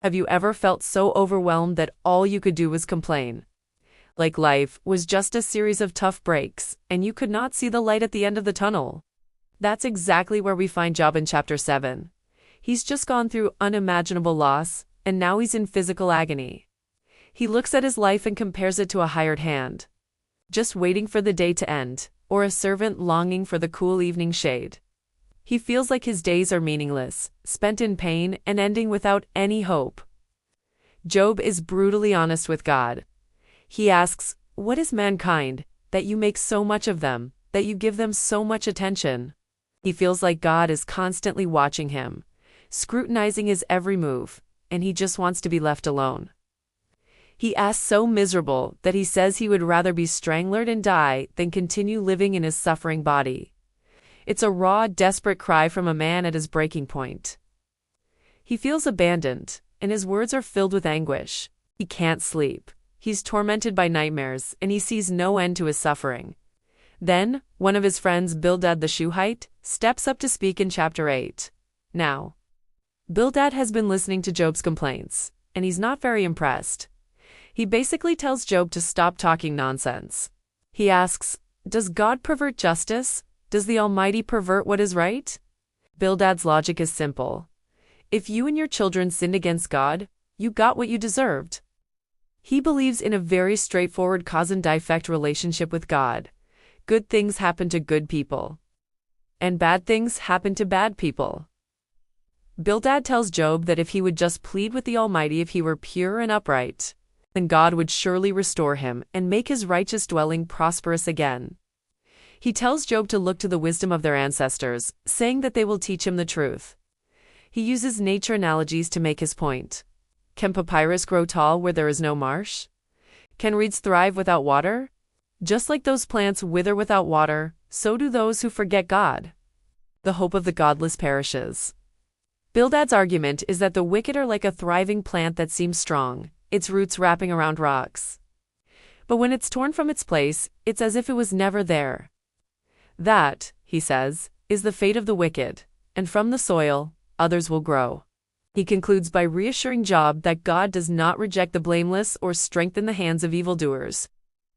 Have you ever felt so overwhelmed that all you could do was complain? Like life was just a series of tough breaks, and you could not see the light at the end of the tunnel. That's exactly where we find Job in chapter 7. He's just gone through unimaginable loss, and now he's in physical agony. He looks at his life and compares it to a hired hand, just waiting for the day to end, or a servant longing for the cool evening shade. He feels like his days are meaningless, spent in pain and ending without any hope. Job is brutally honest with God. He asks, "What is mankind, that you make so much of them, that you give them so much attention?" He feels like God is constantly watching him, scrutinizing his every move, and he just wants to be left alone. He asks so miserable that he says he would rather be strangled and die than continue living in his suffering body. It's a raw, desperate cry from a man at his breaking point. He feels abandoned, and his words are filled with anguish. He can't sleep. He's tormented by nightmares, and he sees no end to his suffering. Then, one of his friends, Bildad the Shuhite, steps up to speak in chapter 8. Now, Bildad has been listening to Job's complaints, and he's not very impressed. He basically tells Job to stop talking nonsense. He asks, "Does God pervert justice? Does the Almighty pervert what is right?" Bildad's logic is simple. If you and your children sinned against God, you got what you deserved. He believes in a very straightforward cause and effect relationship with God. Good things happen to good people, and bad things happen to bad people. Bildad tells Job that if he would just plead with the Almighty if he were pure and upright, then God would surely restore him and make his righteous dwelling prosperous again. He tells Job to look to the wisdom of their ancestors, saying that they will teach him the truth. He uses nature analogies to make his point. Can papyrus grow tall where there is no marsh? Can reeds thrive without water? Just like those plants wither without water, so do those who forget God. The hope of the godless perishes. Bildad's argument is that the wicked are like a thriving plant that seems strong, its roots wrapping around rocks. But when it's torn from its place, it's as if it was never there. That, he says, is the fate of the wicked, and from the soil, others will grow. He concludes by reassuring Job that God does not reject the blameless or strengthen the hands of evildoers.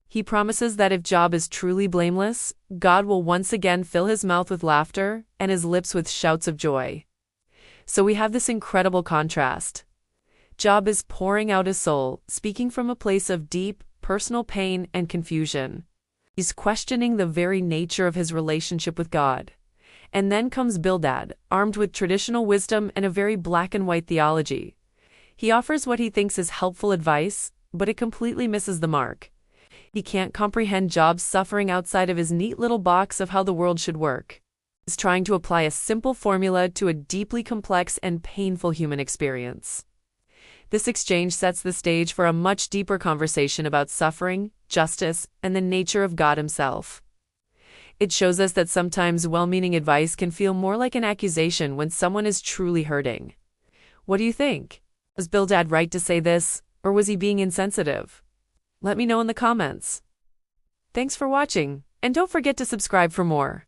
He promises that if Job is truly blameless, God will once again fill his mouth with laughter and his lips with shouts of joy. So we have this incredible contrast. Job is pouring out his soul, speaking from a place of deep, personal pain and confusion. He's questioning the very nature of his relationship with God. And then comes Bildad, armed with traditional wisdom and a very black and white theology. He offers what he thinks is helpful advice, but it completely misses the mark. He can't comprehend Job's suffering outside of his neat little box of how the world should work. He's trying to apply a simple formula to a deeply complex and painful human experience. This exchange sets the stage for a much deeper conversation about suffering, justice, and the nature of God himself. It shows us that sometimes well-meaning advice can feel more like an accusation when someone is truly hurting. What do you think? Was Bildad right to say this, or was he being insensitive? Let me know in the comments. Thanks for watching, and don't forget to subscribe for more.